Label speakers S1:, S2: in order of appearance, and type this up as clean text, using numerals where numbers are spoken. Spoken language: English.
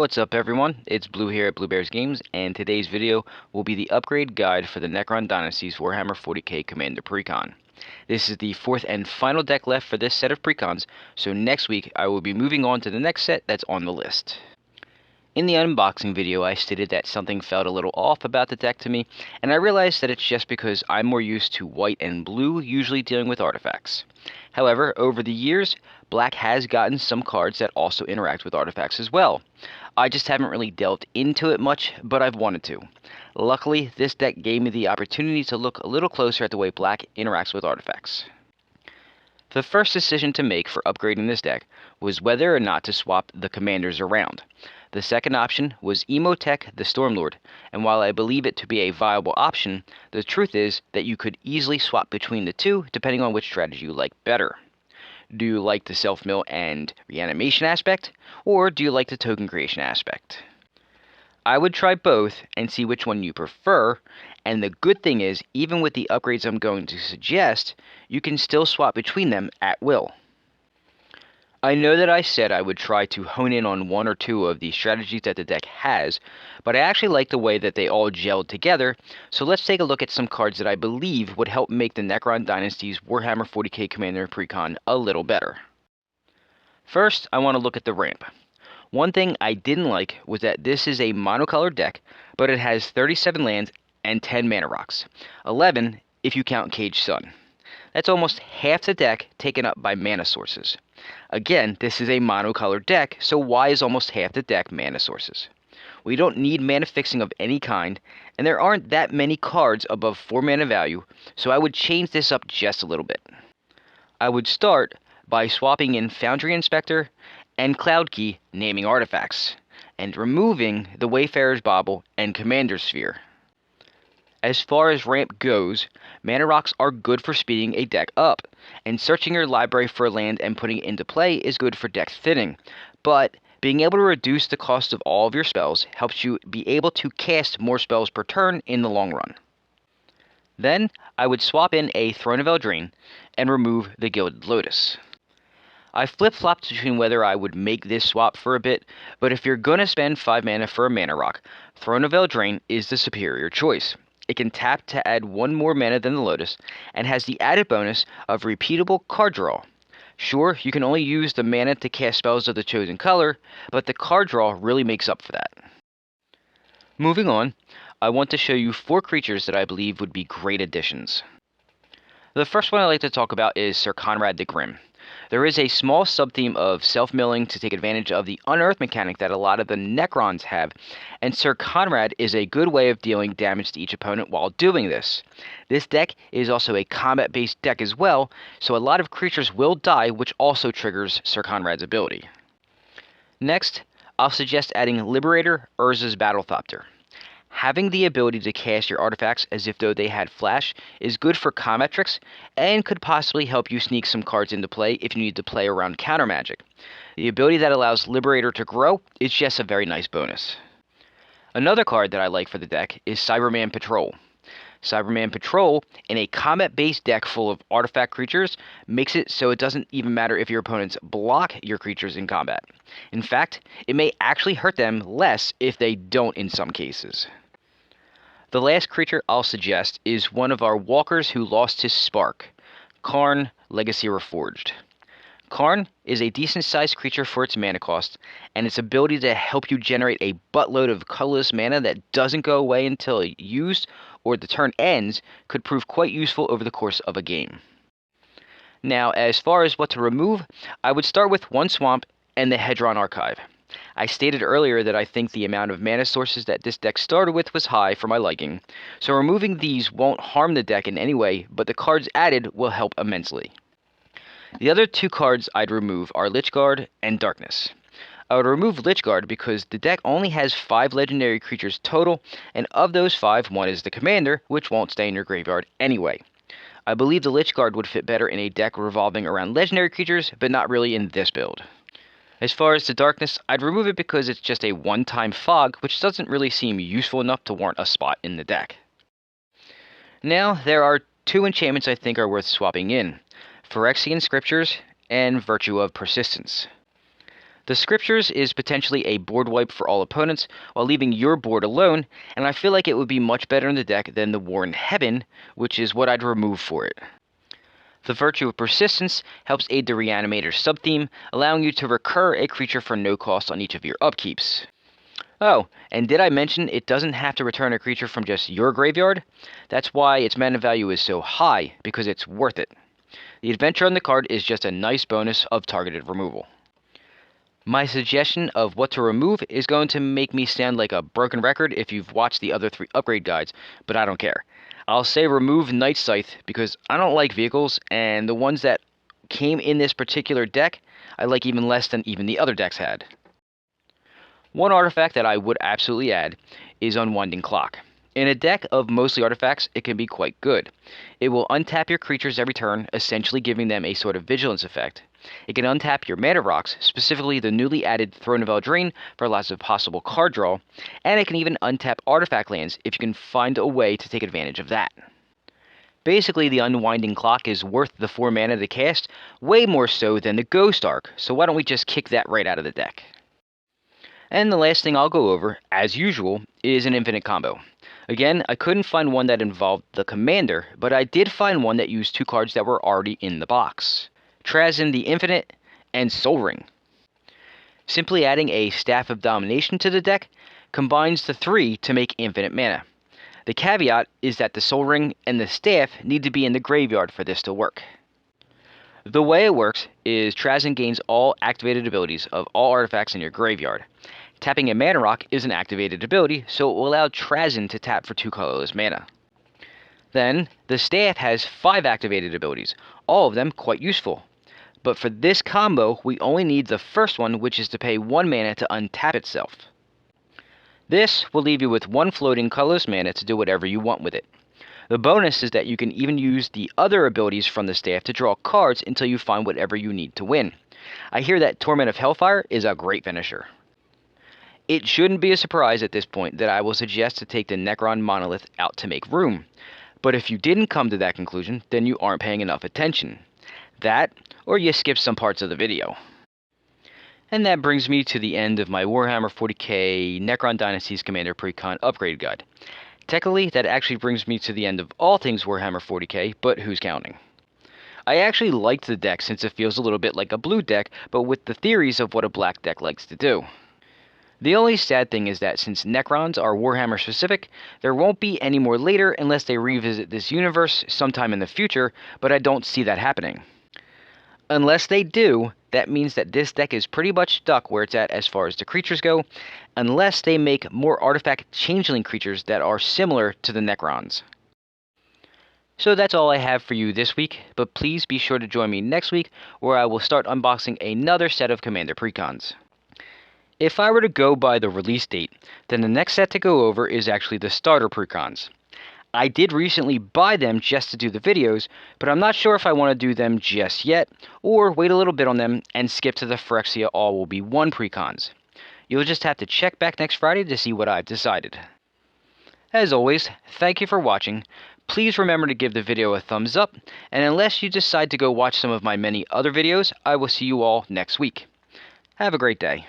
S1: What's up everyone, it's Blue here at Blue Bears Games, and today's video will be the upgrade guide for the Necron Dynasties Warhammer 40k Commander Precon. This is the fourth and final deck left for this set of precons, so next week I will be moving on to the next set that's on the list. In the unboxing video I stated that something felt a little off about the deck to me, and I realized that it's just because I'm more used to white and blue usually dealing with artifacts. However, over the years, black has gotten some cards that also interact with artifacts as well. I just haven't really delved into it much, but I've wanted to. Luckily, this deck gave me the opportunity to look a little closer at the way black interacts with artifacts. The first decision to make for upgrading this deck was whether or not to swap the commanders around. The second option was Emotech the Stormlord, and while I believe it to be a viable option, the truth is that you could easily swap between the two depending on which strategy you like better. Do you like the self-mill and reanimation aspect, or do you like the token creation aspect? I would try both and see which one you prefer, and the good thing is, even with the upgrades I'm going to suggest, you can still swap between them at will. I know that I said I would try to hone in on one or two of the strategies that the deck has, but I actually like the way that they all gelled together, so let's take a look at some cards that I believe would help make the Necron Dynasties Warhammer 40k Commander Precon a little better. First, I want to look at the ramp. One thing I didn't like was that this is a monocolored deck, but it has 37 lands and 10 mana rocks, 11 if you count Caged Sun. That's almost half the deck taken up by mana sources. Again, this is a monocolored deck, so why is almost half the deck mana sources? We don't need mana fixing of any kind, and there aren't that many cards above 4 mana value, so I would change this up just a little bit. I would start by swapping in Foundry Inspector and Cloud Key naming artifacts, and removing the Wayfarer's Bauble and Commander's Sphere. As far as ramp goes, mana rocks are good for speeding a deck up, and searching your library for a land and putting it into play is good for deck thinning, but being able to reduce the cost of all of your spells helps you be able to cast more spells per turn in the long run. Then, I would swap in a Throne of Eldraine and remove the Gilded Lotus. I flip-flopped between whether I would make this swap for a bit, but if you're gonna spend 5 mana for a mana rock, Throne of Eldraine is the superior choice. It can tap to add 1 more mana than the Lotus, and has the added bonus of repeatable card draw. Sure, you can only use the mana to cast spells of the chosen color, but the card draw really makes up for that. Moving on, I want to show you 4 creatures that I believe would be great additions. The first one I'd like to talk about is Sir Conrad the Grim. There is a small sub-theme of self-milling to take advantage of the unearth mechanic that a lot of the Necrons have, and Sir Conrad is a good way of dealing damage to each opponent while doing this. This deck is also a combat-based deck as well, so a lot of creatures will die, which also triggers Sir Conrad's ability. Next, I'll suggest adding Liberator Urza's Battlethopter. Having the ability to cast your artifacts as if though they had flash is good for combat tricks, and could possibly help you sneak some cards into play if you need to play around counter magic. The ability that allows Liberator to grow is just a very nice bonus. Another card that I like for the deck is Cyberman Patrol. Cyberman Patrol, in a combat-based deck full of artifact creatures, makes it so it doesn't even matter if your opponents block your creatures in combat. In fact, it may actually hurt them less if they don't in some cases. The last creature I'll suggest is one of our walkers who lost his spark, Karn, Legacy Reforged. Karn is a decent-sized creature for its mana cost, and its ability to help you generate a buttload of colorless mana that doesn't go away until used or the turn ends could prove quite useful over the course of a game. Now, as far as what to remove, I would start with 1 swamp and the Hedron Archive. I stated earlier that I think the amount of mana sources that this deck started with was high for my liking, so removing these won't harm the deck in any way, but the cards added will help immensely. The other 2 cards I'd remove are Lichguard and Darkness. I would remove Lichguard because the deck only has 5 legendary creatures total, and of those 5, 1 is the commander, which won't stay in your graveyard anyway. I believe the Lichguard would fit better in a deck revolving around legendary creatures, but not really in this build. As far as the Darkness, I'd remove it because it's just a one-time fog, which doesn't really seem useful enough to warrant a spot in the deck. Now, there are 2 enchantments I think are worth swapping in, Phyrexian Scriptures and Virtue of Persistence. The Scriptures is potentially a board wipe for all opponents while leaving your board alone, and I feel like it would be much better in the deck than the War in Heaven, which is what I'd remove for it. The Virtue of Persistence helps aid the Reanimator subtheme, allowing you to recur a creature for no cost on each of your upkeeps. Oh, and did I mention it doesn't have to return a creature from just your graveyard? That's why its mana value is so high, because it's worth it. The adventure on the card is just a nice bonus of targeted removal. My suggestion of what to remove is going to make me sound like a broken record if you've watched the other 3 upgrade guides, but I don't care. I'll say remove Night Scythe because I don't like vehicles, and the ones that came in this particular deck I like even less than even the other decks had. One artifact that I would absolutely add is Unwinding Clock. In a deck of mostly artifacts, it can be quite good. It will untap your creatures every turn, essentially giving them a sort of vigilance effect. It can untap your mana rocks, specifically the newly added Throne of Eldraine for lots of possible card draw, and it can even untap artifact lands if you can find a way to take advantage of that. Basically, the Unwinding Clock is worth the 4 mana to cast, way more so than the Ghost Arc, so why don't we just kick that right out of the deck. And the last thing I'll go over, as usual, is an infinite combo. Again, I couldn't find one that involved the commander, but I did find one that used 2 cards that were already in the box. Trazyn the Infinite and Sol Ring. Simply adding a Staff of Domination to the deck combines the 3 to make infinite mana. The caveat is that the Sol Ring and the Staff need to be in the graveyard for this to work. The way it works is Trazyn gains all activated abilities of all artifacts in your graveyard. Tapping a mana rock is an activated ability, so it will allow Trazyn to tap for 2 colorless mana. Then, the Staff has 5 activated abilities, all of them quite useful. But for this combo, we only need the first one, which is to pay 1 mana to untap itself. This will leave you with 1 floating colorless mana to do whatever you want with it. The bonus is that you can even use the other abilities from the Staff to draw cards until you find whatever you need to win. I hear that Torment of Hellfire is a great finisher. It shouldn't be a surprise at this point that I will suggest to take the Necron Monolith out to make room. But if you didn't come to that conclusion, then you aren't paying enough attention. That, or you skipped some parts of the video. And that brings me to the end of my Warhammer 40k Necron Dynasties Commander Precon Upgrade Guide. Technically, that actually brings me to the end of all things Warhammer 40k, but who's counting? I actually liked the deck since it feels a little bit like a blue deck, but with the theories of what a black deck likes to do. The only sad thing is that since Necrons are Warhammer specific, there won't be any more later unless they revisit this universe sometime in the future, but I don't see that happening. Unless they do, that means that this deck is pretty much stuck where it's at as far as the creatures go, unless they make more artifact changeling creatures that are similar to the Necrons. So that's all I have for you this week, but please be sure to join me next week where I will start unboxing another set of Commander Precons. If I were to go by the release date, then the next set to go over is actually the starter precons. I did recently buy them just to do the videos, but I'm not sure if I want to do them just yet, or wait a little bit on them and skip to the Phyrexia All Will Be One precons. You'll just have to check back next Friday to see what I've decided. As always, thank you for watching. Please remember to give the video a thumbs up, and unless you decide to go watch some of my many other videos, I will see you all next week. Have a great day.